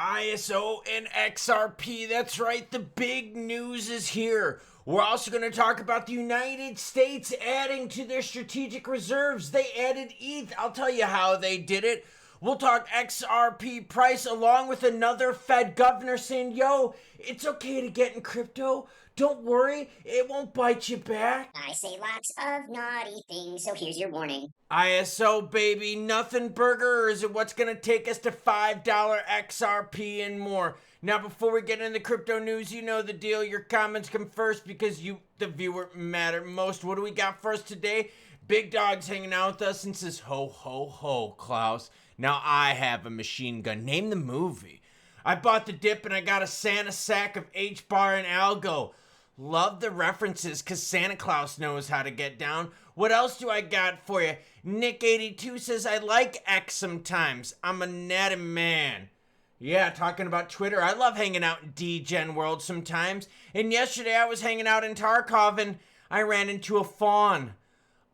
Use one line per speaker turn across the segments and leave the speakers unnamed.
ISO and XRP, that's right, the big news is here. We're also going to talk about the United States adding to their strategic reserves. They added ETH. I'll tell you how they did it. We'll talk XRP price along with another Fed governor saying, yo, it's okay to get in crypto. Don't worry, it won't bite you back.
I say lots of naughty things, so here's your warning.
ISO, baby, nothing burger, or is it what's going to take us to $5 XRP and more? Now, before we get into crypto news, you know the deal. Your comments come first because you, the viewer, matter most. What do we got for us today? Big Dog's hanging out with us and says, ho, ho, ho, Klaus. Now I have a machine gun. Name the movie. I bought the dip and I got a Santa sack of H-bar and Algo. Love the references because Santa Claus knows how to get down. What else do I got for you? Nick82 says, I like X sometimes. I'm a natty man. Yeah, talking about Twitter. I love hanging out in D-Gen world sometimes. And yesterday I was hanging out in Tarkov and I ran into a fawn.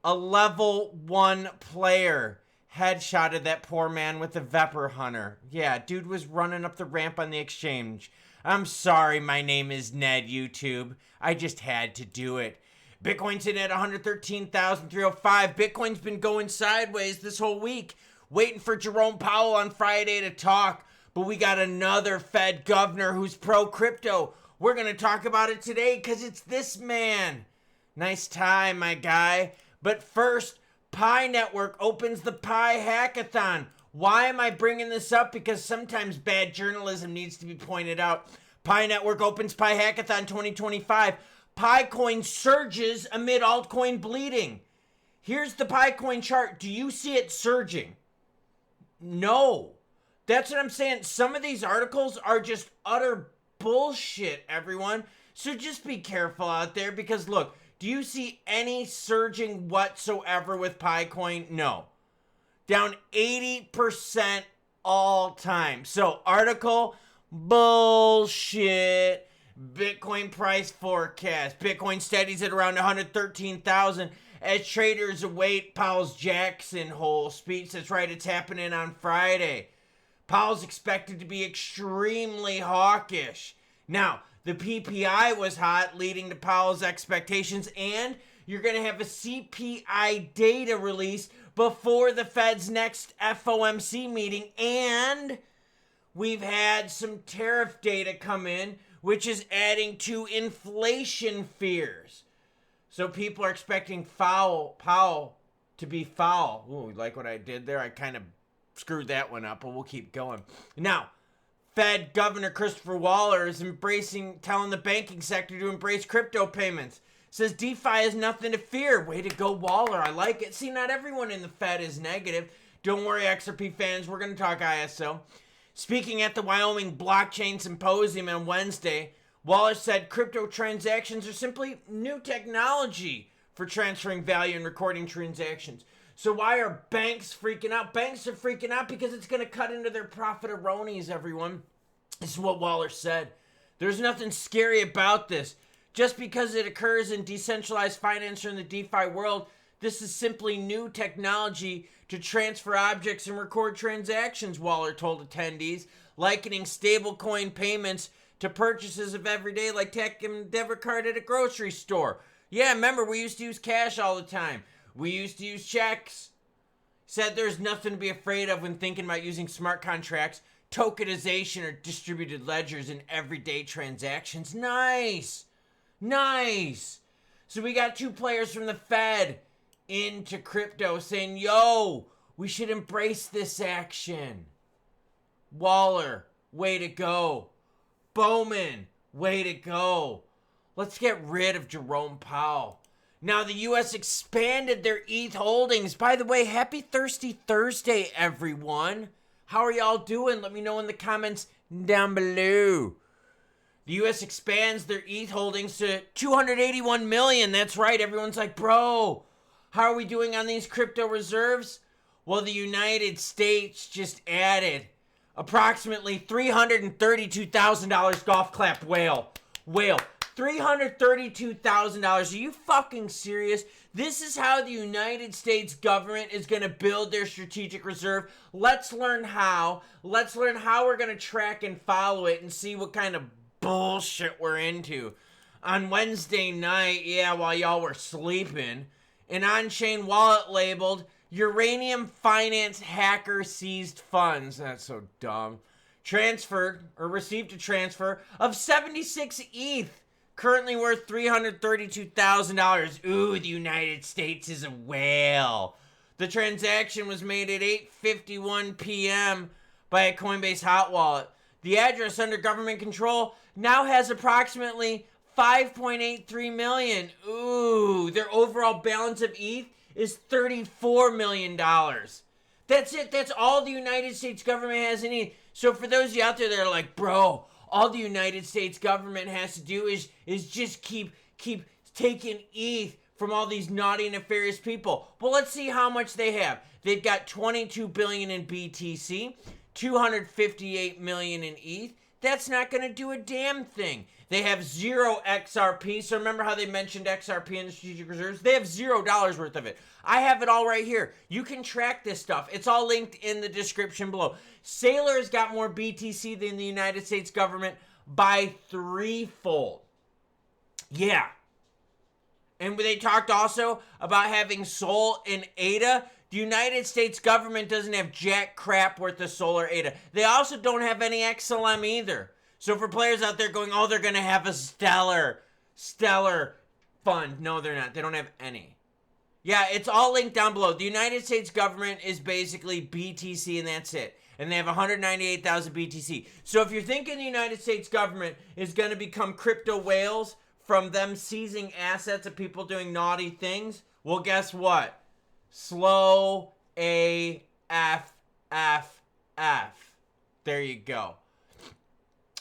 A level 1 player. Headshotted that poor man with a Vepr Hunter. Yeah, dude was running up the ramp on the exchange. I'm sorry, my name is Ned YouTube. I just had to do it. Bitcoin's in at 113,305. Bitcoin's been going sideways this whole week. Waiting for Jerome Powell on Friday to talk. But we got another Fed governor who's pro-crypto. We're going to talk about it today because it's this man. Nice tie, my guy. But first, Pi Network opens the Pi Hackathon. Why am I bringing this up? Because sometimes bad journalism needs to be pointed out. Pi Network opens Pi Hackathon 2025. Pi coin surges amid altcoin bleeding. Here's the Pi coin chart. Do you see it surging? No. That's what I'm saying. Some of these articles are just utter bullshit, everyone. So just be careful out there because look, do you see any surging whatsoever with Pi coin? No. Down 80% all time. So article, bullshit. Bitcoin price forecast. Bitcoin steadies at around 113,000 as traders await Powell's Jackson Hole speech. That's right, it's happening on Friday. Powell's expected to be extremely hawkish. Now, the PPI was hot, leading to Powell's expectations, and you're going to have a CPI data release before the Fed's next FOMC meeting, and we've had some tariff data come in, which is adding to inflation fears. So people are expecting Powell to be foul. Ooh, like what I did there? I kind of screwed that one up, but we'll keep going. Now, Fed Governor Christopher Waller is telling the banking sector to embrace crypto payments. Says DeFi has nothing to fear. Way to go, Waller. I like it. See, not everyone in the Fed is negative. Don't worry, XRP fans. We're going to talk ISO. Speaking at the Wyoming Blockchain Symposium on Wednesday, Waller said crypto transactions are simply new technology for transferring value and recording transactions. So why are banks freaking out? Banks are freaking out because it's going to cut into their profit-a-ronies, everyone. This is what Waller said. There's nothing scary about this. Just because it occurs in decentralized finance or in the DeFi world, this is simply new technology to transfer objects and record transactions, Waller told attendees, likening stablecoin payments to purchases of everyday like taking a debit card at a grocery store. Yeah, remember, we used to use cash all the time. We used to use checks. Said there's nothing to be afraid of when thinking about using smart contracts, tokenization, or distributed ledgers in everyday transactions. Nice. Nice. So we got two players from the Fed into crypto saying, yo, we should embrace this action. Waller, way to go. Bowman, way to go. Let's get rid of Jerome Powell. Now, the U.S. expanded their ETH holdings. By the way, happy Thirsty Thursday, everyone. How are y'all doing? Let me know in the comments down below. The U.S. expands their ETH holdings to 281 million. That's right. Everyone's like, bro, how are we doing on these crypto reserves? Well, the United States just added approximately $332,000 golf clap whale. $332,000. Are you fucking serious? This is how the United States government is going to build their strategic reserve. Let's learn how. Let's learn how we're going to track and follow it and see what kind of bullshit we're into. On Wednesday night, while y'all were sleeping, an on-chain wallet labeled Uranium Finance Hacker Seized Funds. That's so dumb. Received a transfer of 76 ETH, currently worth $332,000. Ooh, the United States is a whale. The transaction was made at 8:51 p.m. by a Coinbase hot wallet. The address under government control now has approximately 5.83 million. Ooh, their overall balance of ETH is $34 million. That's it. That's all the United States government has in ETH. So for those of you out there that are like, bro, all the United States government has to do is just keep taking ETH from all these naughty and nefarious people. Well, let's see how much they have. They've got 22 billion in BTC, 258 million in ETH. That's not going to do a damn thing. They have 0 XRP. So remember how they mentioned XRP in the strategic reserves? They have $0 worth of it. I have it all right here. You can track this stuff. It's all linked in the description below. Sailor's got more BTC than the United States government by 3-fold. Yeah. And they talked also about having Sol and ADA. The United States government doesn't have jack crap worth of Sol or ADA. They also don't have any XLM either. So for players out there going, oh, they're going to have a stellar fund. No, they're not. They don't have any. Yeah, it's all linked down below. The United States government is basically BTC and that's it. And they have 198,000 BTC. So if you're thinking the United States government is going to become crypto whales from them seizing assets of people doing naughty things, well, guess what? Slow AFFF. There you go.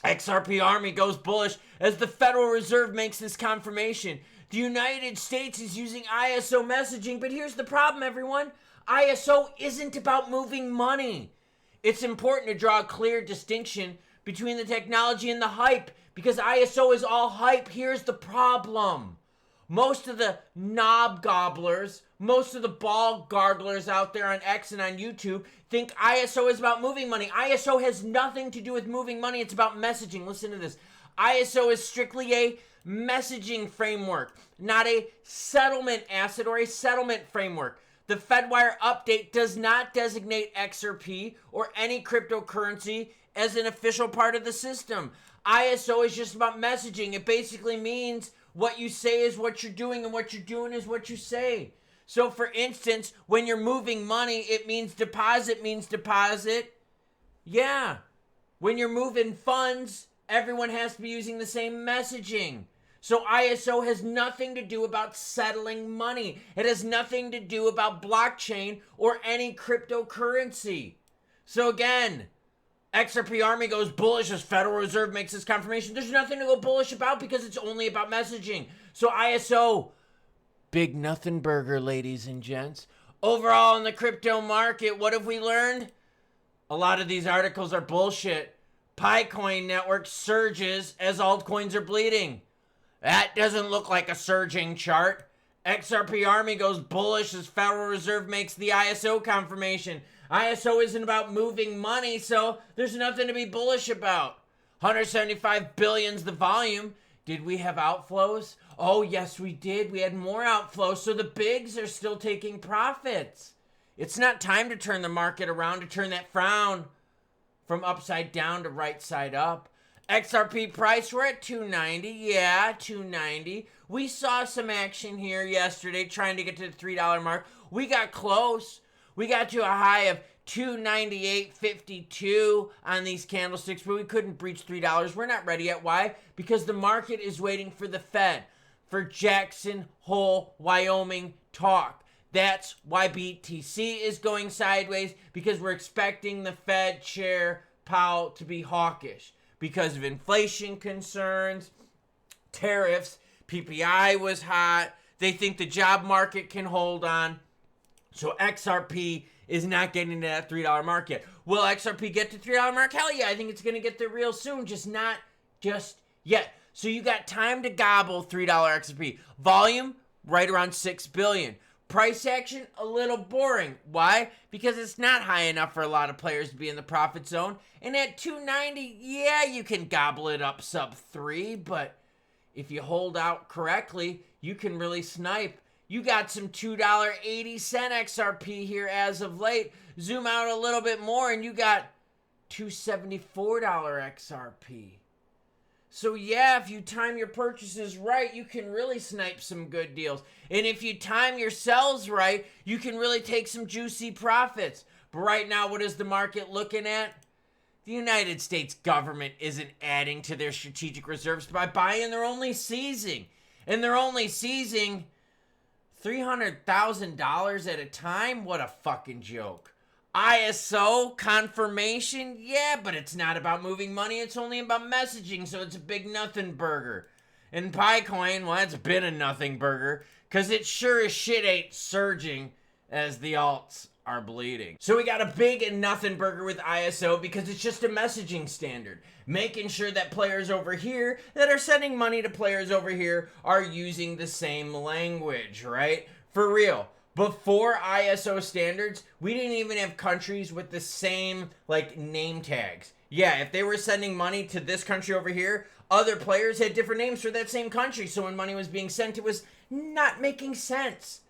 XRP Army goes bullish as the Federal Reserve makes this confirmation. The United States is using ISO messaging, but here's the problem, everyone. ISO isn't about moving money. It's important to draw a clear distinction between the technology and the hype, because ISO is all hype. Here's the problem. Most of the knob gobblers, most of the ball garglers out there on X and on YouTube think ISO is about moving money. ISO has nothing to do with moving money. It's about messaging. Listen to this. ISO is strictly a messaging framework, not a settlement asset or a settlement framework. The Fedwire update does not designate XRP or any cryptocurrency as an official part of the system. ISO is just about messaging. It basically means what you say is what you're doing, and what you're doing is what you say. So, for instance, when you're moving money, it means deposit means deposit. Yeah. When you're moving funds, everyone has to be using the same messaging. So ISO has nothing to do about settling money. It has nothing to do about blockchain or any cryptocurrency. So again, XRP Army goes bullish as Federal Reserve makes this confirmation. There's nothing to go bullish about because it's only about messaging. So ISO, big nothing burger, ladies and gents. Overall in the crypto market, what have we learned? A lot of these articles are bullshit. Picoin network surges as altcoins are bleeding. That doesn't look like a surging chart. XRP Army goes bullish as Federal Reserve makes the ISO confirmation. ISO isn't about moving money, so there's nothing to be bullish about. 175 billion's the volume. Did we have outflows? Oh, yes, we did. We had more outflows, so the bigs are still taking profits. It's not time to turn the market around, to turn that frown from upside down to right side up. XRP price, we're at 290. Yeah, 290. We saw some action here yesterday trying to get to the $3 mark. We got close. We got to a high of 298.52 on these candlesticks, but we couldn't breach $3. We're not ready yet. Why? Because the market is waiting for the Fed, for Jackson Hole, Wyoming talk. That's why BTC is going sideways, because we're expecting the Fed Chair Powell to be hawkish because of inflation concerns, tariffs, PPI was hot. They think the job market can hold on. So XRP is not getting to that $3 mark yet. Will XRP get to $3 mark? Hell yeah, I think it's going to get there real soon, just not just yet. So you got time to gobble $3 XRP. Volume, right around 6 billion. Price action, a little boring. Why? Because it's not high enough for a lot of players to be in the profit zone. And at 290, yeah, you can gobble it up sub 3, but if you hold out correctly, you can really snipe. You got some $2.80 XRP here as of late. Zoom out a little bit more and you got $2.74 XRP. So yeah, if you time your purchases right, you can really snipe some good deals. And if you time your sells right, you can really take some juicy profits. But right now, what is the market looking at? The United States government isn't adding to their strategic reserves by buying. They're only seizing. And they're only seizing $300,000 at a time? What a fucking joke. ISO confirmation, yeah, but it's not about moving money. It's only about messaging, so it's a big nothing burger. And Bitcoin, well, it's been a nothing burger because it sure as shit ain't surging as the alts are bleeding. So we got a big and nothing burger with ISO because it's just a messaging standard, making sure that players over here that are sending money to players over here are using the same language, right? For real. Before ISO standards, we didn't even have countries with the same, like, name tags. Yeah, if they were sending money to this country over here, other players had different names for that same country. So when money was being sent, it was not making sense.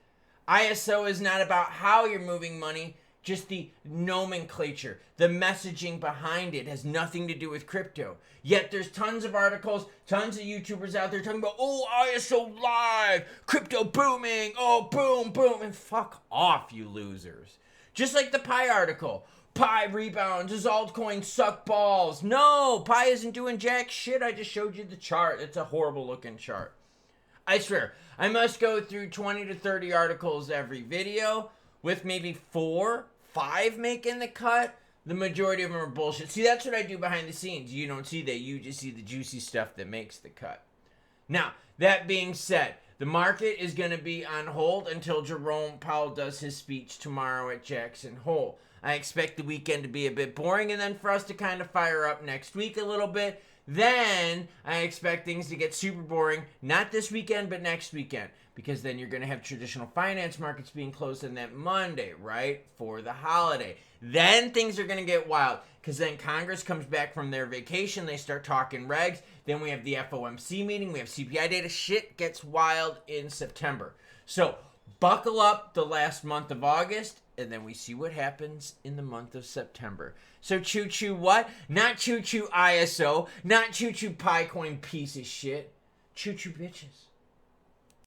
ISO is not about how you're moving money, just the nomenclature. The messaging behind it has nothing to do with crypto. Yet there's tons of articles, tons of YouTubers out there talking about, oh, ISO live, crypto booming, oh, boom, boom, and fuck off, you losers. Just like the Pi article. Pi rebounds as altcoins suck balls. No, Pi isn't doing jack shit. I just showed you the chart. It's a horrible looking chart. I swear, I must go through 20 to 30 articles every video with maybe 4, 5 making the cut. The majority of them are bullshit. See, that's what I do behind the scenes. You don't see that. You just see the juicy stuff that makes the cut. Now, that being said, the market is going to be on hold until Jerome Powell does his speech tomorrow at Jackson Hole. I expect the weekend to be a bit boring and then for us to kind of fire up next week a little bit. Then I expect things to get super boring, not this weekend, but next weekend. Because then you're going to have traditional finance markets being closed on that Monday, right? For the holiday. Then things are going to get wild. Because then Congress comes back from their vacation. They start talking regs. Then we have the FOMC meeting. We have CPI data. Shit gets wild in September. So buckle up the last month of August. And then we see what happens in the month of September. So choo-choo what? Not choo-choo ISO. Not choo-choo Picoin piece of shit. Choo-choo bitches.